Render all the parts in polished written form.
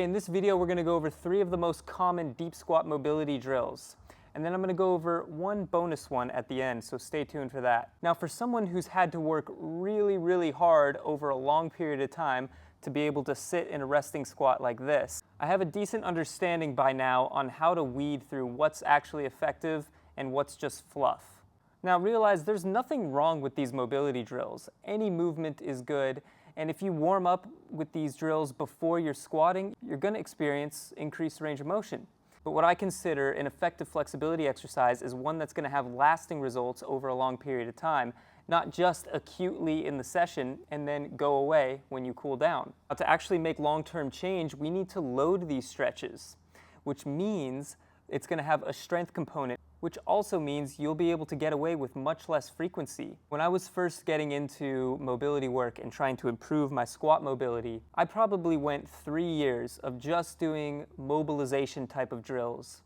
In this video, we're going to go over 3 of the most common deep squat mobility drills. And then I'm going to go over one bonus one at the end, so stay tuned for that. Now, for someone who's had to work really hard over a long period of time to be able to sit in a resting squat like this, I have a decent understanding by now on how to weed through what's actually effective and what's just fluff. Now, realize there's nothing wrong with these mobility drills. Any movement is good. And if you warm up with these drills before you're squatting, you're going to experience increased range of motion. But what I consider an effective flexibility exercise is one that's going to have lasting results over a long period of time, not just acutely in the session and then go away when you cool down. Now, to actually make long-term change, we need to load these stretches, which means it's going to have a strength component, which also means you'll be able to get away with much less frequency. When I was first getting into mobility work and trying to improve my squat mobility, I probably went 3 years of just doing mobilization type of drills.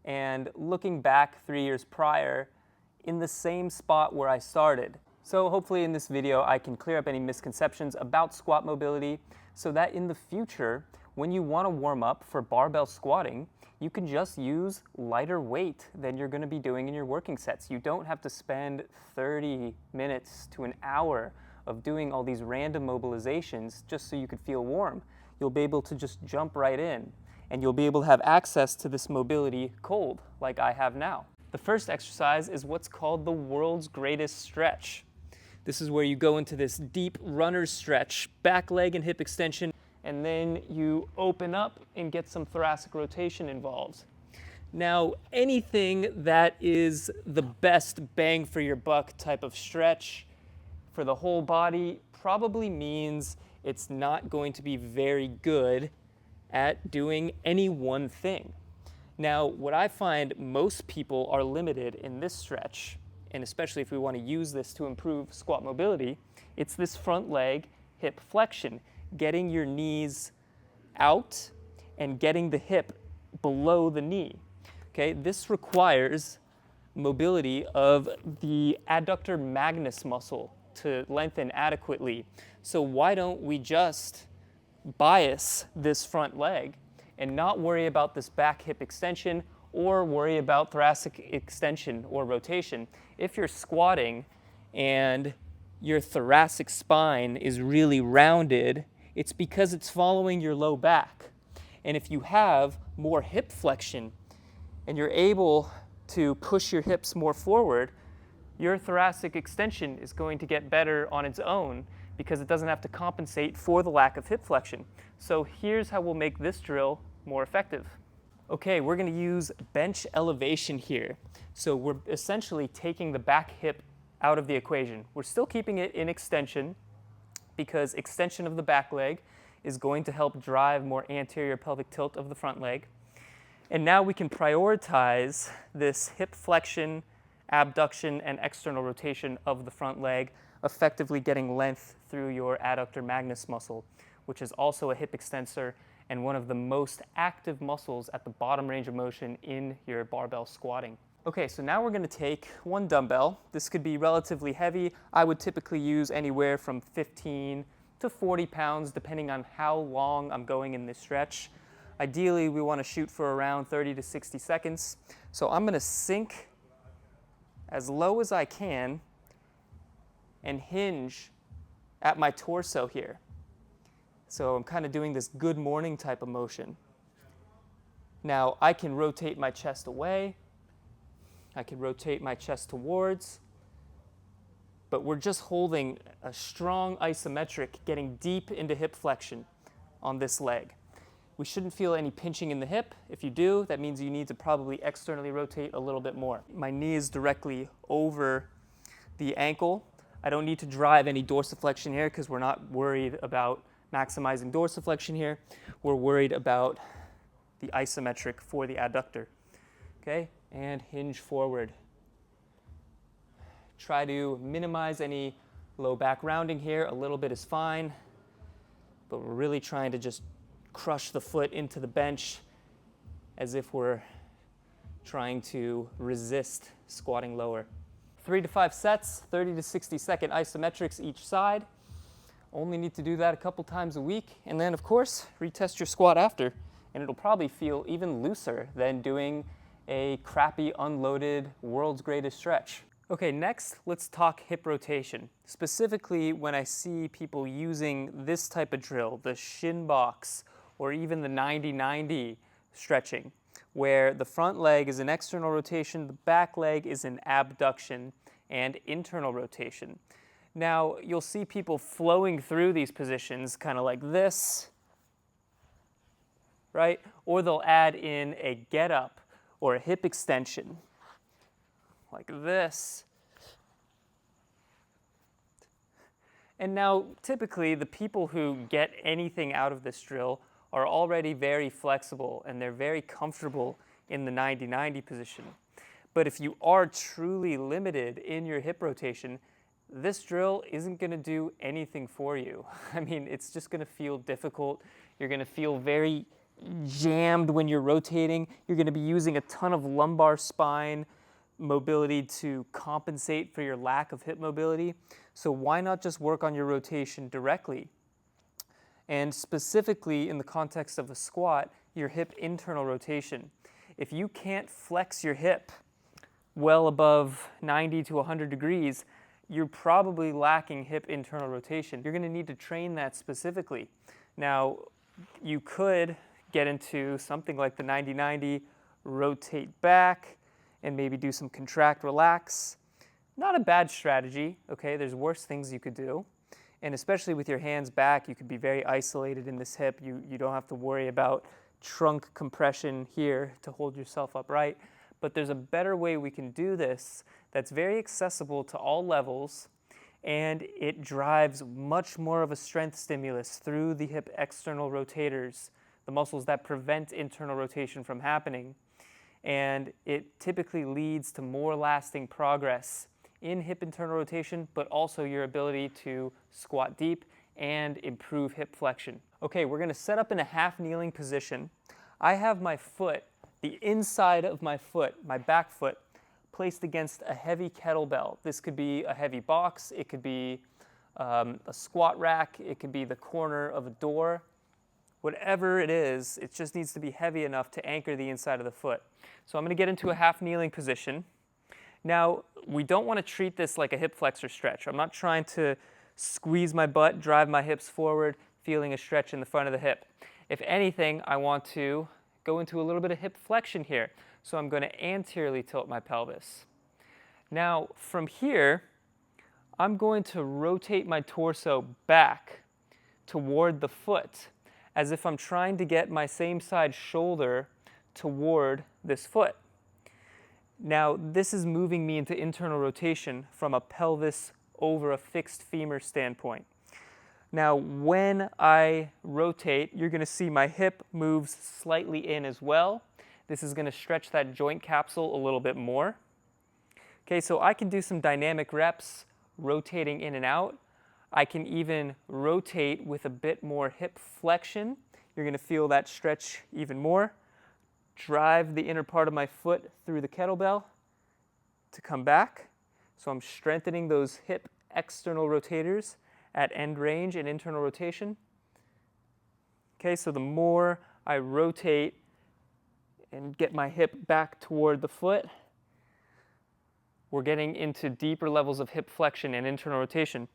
And looking back 3 years prior, in the same spot where I started. So hopefully in this video I can clear up any misconceptions about squat mobility so that in the future, when you want to warm up for barbell squatting, you can just use lighter weight than you're going to be doing in your working sets. You don't have to spend 30 minutes to an hour of doing all these random mobilizations just so you could feel warm. You'll be able to just jump right in, and you'll be able to have access to this mobility cold, like I have now. The first exercise is what's called the world's greatest stretch. This is where you go into this deep runner's stretch, back leg and hip extension, and then you open up and get some thoracic rotation involved. Now, anything that is the best bang for your buck type of stretch for the whole body probably means it's not going to be very good at doing any one thing. Now, what I find most people are limited in this stretch, and especially if we want to use this to improve squat mobility, it's this front leg hip flexion. Getting your knees out and getting the hip below the knee. Okay, this requires mobility of the adductor magnus muscle to lengthen adequately. So why don't we just bias this front leg and not worry about this back hip extension or worry about thoracic extension or rotation? If you're squatting and your thoracic spine is really rounded, it's because it's following your low back. And if you have more hip flexion and you're able to push your hips more forward, your thoracic extension is going to get better on its own because it doesn't have to compensate for the lack of hip flexion. So here's how we'll make this drill more effective. Okay, we're going to use bench elevation here. So we're essentially taking the back hip out of the equation. We're still keeping it in extension, because extension of the back leg is going to help drive more anterior pelvic tilt of the front leg. And now we can prioritize this hip flexion, abduction, and external rotation of the front leg, effectively getting length through your adductor magnus muscle, which is also a hip extensor and one of the most active muscles at the bottom range of motion in your barbell squatting. Okay, so now we're going to take one dumbbell. This could be relatively heavy. I would typically use anywhere from 15 to 40 pounds, depending on how long I'm going in this stretch. Ideally, we want to shoot for around 30 to 60 seconds. So I'm going to sink as low as I can and hinge at my torso here. So I'm kind of doing this good morning type of motion. Now, I can rotate my chest away. I can rotate my chest towards, but we're just holding a strong isometric, getting deep into hip flexion on this leg. We shouldn't feel any pinching in the hip. If you do, that means you need to probably externally rotate a little bit more. My knee is directly over the ankle. I don't need to drive any dorsiflexion here because we're not worried about maximizing dorsiflexion here. We're worried about the isometric for the adductor. Okay? And hinge forward. Try to minimize any low back rounding here. A little bit is fine, but we're really trying to just crush the foot into the bench as if we're trying to resist squatting lower. 3 to 5 sets, 30 to 60 second isometrics each side. Only need to do that a couple times a week, and then of course retest your squat after, and it'll probably feel even looser than doing a crappy unloaded world's greatest stretch. Okay, next let's talk hip rotation. Specifically when I see people using this type of drill, the shin box or even the 90-90 stretching, where the front leg is an external rotation, the back leg is an abduction and internal rotation. Now, you'll see people flowing through these positions kind of like this, right? Or they'll add in a get up or a hip extension, like this. And now, typically, the people who get anything out of this drill are already very flexible and they're very comfortable in the 90-90 position. But if you are truly limited in your hip rotation, this drill isn't going to do anything for you. I mean, it's just going to feel difficult. You're going to feel very jammed when you're rotating. You're going to be using a ton of lumbar spine mobility to compensate for your lack of hip mobility. So why not just work on your rotation directly? And specifically in the context of a squat, your hip internal rotation. If you can't flex your hip well above 90 to 100 degrees, you're probably lacking hip internal rotation. You're going to need to train that specifically. Now, you could get into something like the 90-90, rotate back, and maybe do some contract relax. Not a bad strategy, okay? There's worse things you could do. And especially with your hands back, you could be very isolated in this hip. You don't have to worry about trunk compression here to hold yourself upright. But there's a better way we can do this that's very accessible to all levels, and it drives much more of a strength stimulus through the hip external rotators, the muscles that prevent internal rotation from happening. And it typically leads to more lasting progress in hip internal rotation, but also your ability to squat deep and improve hip flexion. Okay, we're going to set up in a half kneeling position. I have my foot, the inside of my foot, my back foot, placed against a heavy kettlebell. This could be a heavy box, it could be a squat rack, it could be the corner of a door. Whatever it is, it just needs to be heavy enough to anchor the inside of the foot. So I'm going to get into a half kneeling position. Now, we don't want to treat this like a hip flexor stretch. I'm not trying to squeeze my butt, drive my hips forward, feeling a stretch in the front of the hip. If anything, I want to go into a little bit of hip flexion here. So I'm going to anteriorly tilt my pelvis. Now, from here, I'm going to rotate my torso back toward the foot, as if I'm trying to get my same side shoulder toward this foot. Now, this is moving me into internal rotation from a pelvis over a fixed femur standpoint. Now, when I rotate, you're going to see my hip moves slightly in as well. This is going to stretch that joint capsule a little bit more. Okay, so I can do some dynamic reps rotating in and out. I can even rotate with a bit more hip flexion. You're going to feel that stretch even more. Drive the inner part of my foot through the kettlebell to come back. So I'm strengthening those hip external rotators at end range and internal rotation. Okay, so the more I rotate and get my hip back toward the foot, we're getting into deeper levels of hip flexion and internal rotation.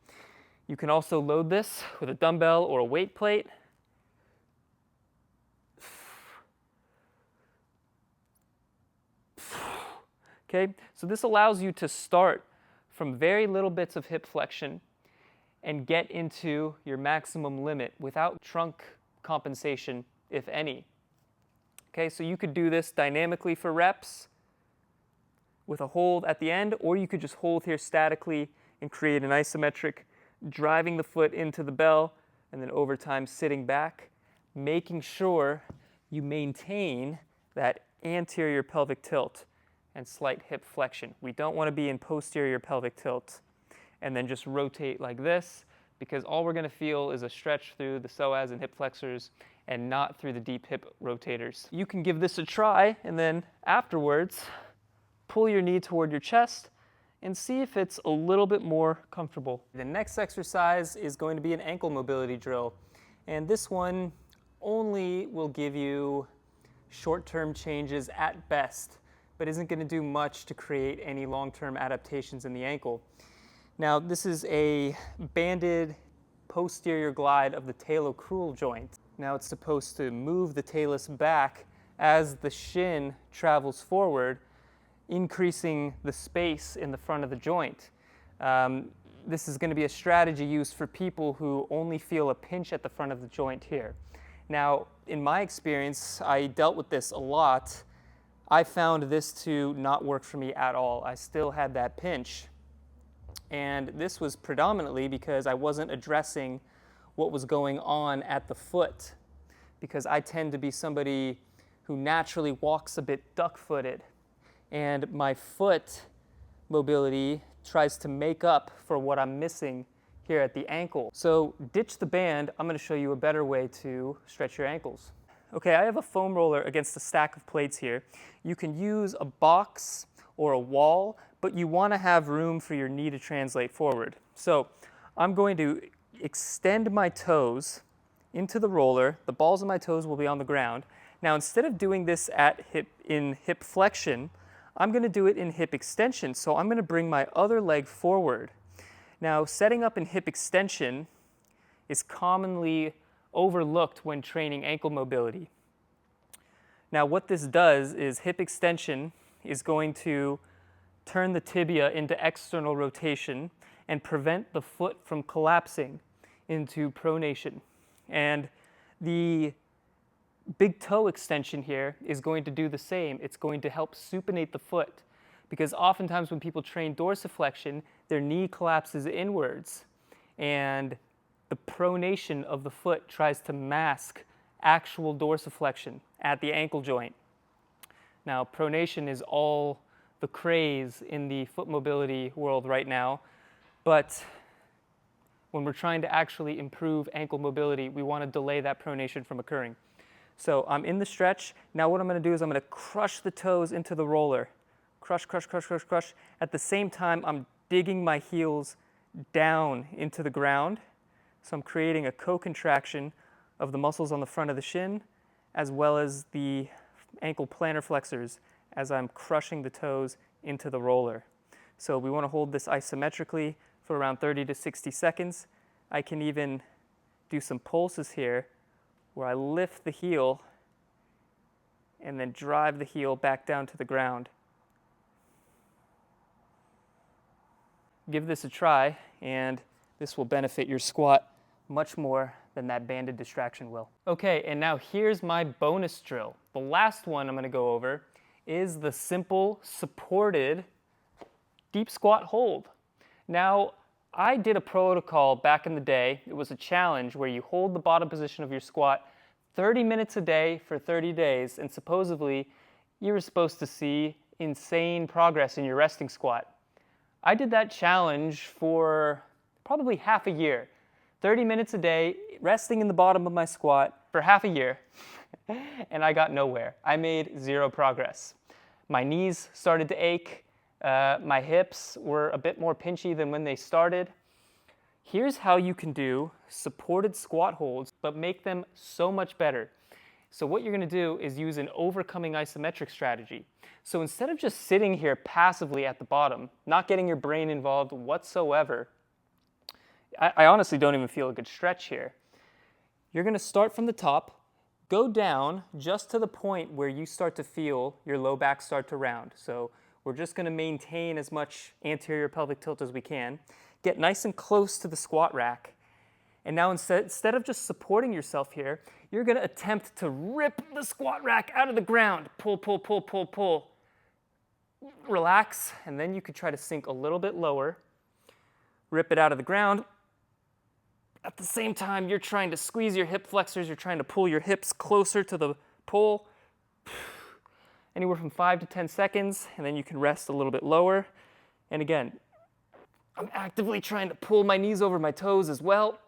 You can also load this with a dumbbell or a weight plate. Okay, so this allows you to start from very little bits of hip flexion and get into your maximum limit without trunk compensation, if any. Okay, so you could do this dynamically for reps with a hold at the end, or you could just hold here statically and create an isometric, driving the foot into the bell, and then over time sitting back, making sure you maintain that anterior pelvic tilt and slight hip flexion. We don't want to be in posterior pelvic tilt and then just rotate like this, because all we're going to feel is a stretch through the psoas and hip flexors and not through the deep hip rotators. You can give this a try, and then afterwards, pull your knee toward your chest and see if it's a little bit more comfortable. The next exercise is going to be an ankle mobility drill, and this one only will give you short-term changes at best, but isn't going to do much to create any long-term adaptations in the ankle. Now, this is a banded posterior glide of the talocrural joint. Now it's supposed to move the talus back as the shin travels forward, increasing the space in the front of the joint. This is going to be a strategy used for people who only feel a pinch at the front of the joint here. Now, in my experience, I dealt with this a lot. I found this to not work for me at all. I still had that pinch. And this was predominantly because I wasn't addressing what was going on at the foot, because I tend to be somebody who naturally walks a bit duck-footed, and my foot mobility tries to make up for what I'm missing here at the ankle. So ditch the band. I'm going to show you a better way to stretch your ankles. Okay, I have a foam roller against a stack of plates here. You can use a box or a wall, but you want to have room for your knee to translate forward. So I'm going to extend my toes into the roller. The balls of my toes will be on the ground. Now, instead of doing this in hip flexion, I'm going to do it in hip extension. So I'm going to bring my other leg forward. Now, setting up in hip extension is commonly overlooked when training ankle mobility. Now, what this does is hip extension is going to turn the tibia into external rotation and prevent the foot from collapsing into pronation. And the big toe extension here is going to do the same. It's going to help supinate the foot, because oftentimes when people train dorsiflexion, their knee collapses inwards, and the pronation of the foot tries to mask actual dorsiflexion at the ankle joint. Now, pronation is all the craze in the foot mobility world right now, but when we're trying to actually improve ankle mobility, we want to delay that pronation from occurring. So I'm in the stretch. Now what I'm going to do is I'm going to crush the toes into the roller. Crush, crush, crush, crush, crush. At the same time, I'm digging my heels down into the ground. So I'm creating a co-contraction of the muscles on the front of the shin, as well as the ankle plantar flexors as I'm crushing the toes into the roller. So we want to hold this isometrically for around 30 to 60 seconds. I can even do some pulses here where I lift the heel and then drive the heel back down to the ground. Give this a try, and this will benefit your squat much more than that banded distraction will. Okay, and now here's my bonus drill. The last one I'm going to go over is the simple supported deep squat hold. Now, I did a protocol back in the day. It was a challenge where you hold the bottom position of your squat 30 minutes a day for 30 days, and supposedly you were supposed to see insane progress in your resting squat. I did that challenge for probably half a year. 30 minutes a day, resting in the bottom of my squat for half a year, and I got nowhere. I made zero progress. My knees started to ache. My hips were a bit more pinchy than when they started. Here's how you can do supported squat holds, but make them so much better. So what you're going to do is use an overcoming isometric strategy. So instead of just sitting here passively at the bottom, not getting your brain involved whatsoever, I honestly don't even feel a good stretch here. You're going to start from the top, go down just to the point where you start to feel your low back start to round. So we're just going to maintain as much anterior pelvic tilt as we can. Get nice and close to the squat rack. And now instead of just supporting yourself here, you're going to attempt to rip the squat rack out of the ground. Pull, pull, pull, pull, pull. Relax, and then you could try to sink a little bit lower. Rip it out of the ground. At the same time, you're trying to squeeze your hip flexors. You're trying to pull your hips closer to the pole. Anywhere from 5 to 10 seconds, and then you can rest a little bit lower. And again, I'm actively trying to pull my knees over my toes as well.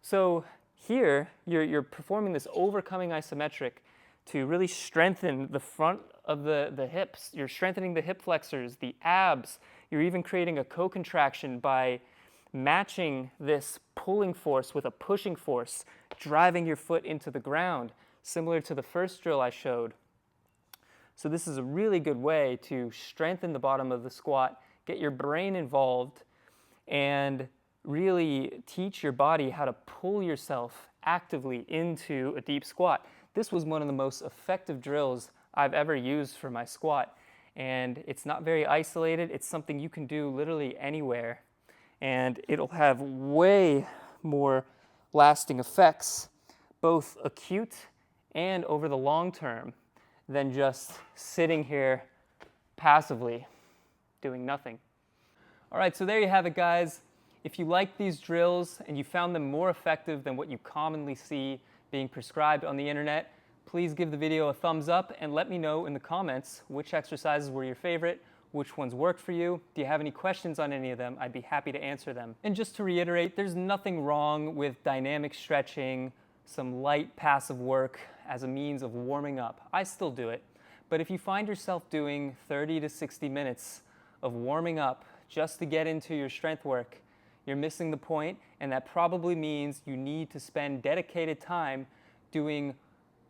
So here, you're performing this overcoming isometric to really strengthen the front of the hips. You're strengthening the hip flexors, the abs. You're even creating a co-contraction by matching this pulling force with a pushing force, driving your foot into the ground, similar to the first drill I showed. So this is a really good way to strengthen the bottom of the squat, get your brain involved, and really teach your body how to pull yourself actively into a deep squat. This was one of the most effective drills I've ever used for my squat. And it's not very isolated. It's something you can do literally anywhere. And it'll have way more lasting effects, both acute and over the long term, than just sitting here passively doing nothing. All right, so there you have it, guys. If you like these drills and you found them more effective than what you commonly see being prescribed on the internet, please give the video a thumbs up and let me know in the comments which exercises were your favorite, which ones worked for you. Do you have any questions on any of them? I'd be happy to answer them. And just to reiterate, there's nothing wrong with dynamic stretching, some light passive work as a means of warming up. I still do it. But if you find yourself doing 30 to 60 minutes of warming up just to get into your strength work, you're missing the point, and that probably means you need to spend dedicated time doing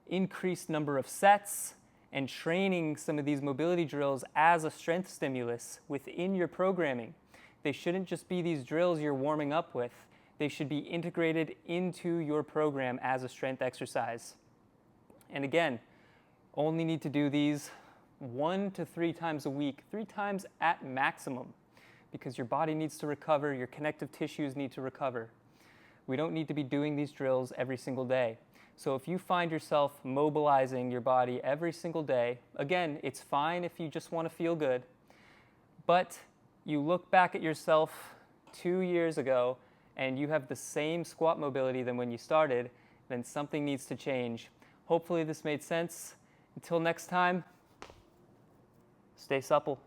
increased number of sets and training some of these mobility drills as a strength stimulus within your programming. They shouldn't just be these drills you're warming up with. They should be integrated into your program as a strength exercise. And again, only need to do these 1 to 3 times a week, 3 times at maximum, because your body needs to recover, your connective tissues need to recover. We don't need to be doing these drills every single day. So if you find yourself mobilizing your body every single day, again, it's fine if you just want to feel good, but you look back at yourself 2 years ago and you have the same squat mobility than when you started, then something needs to change. Hopefully this made sense. Until next time, stay supple.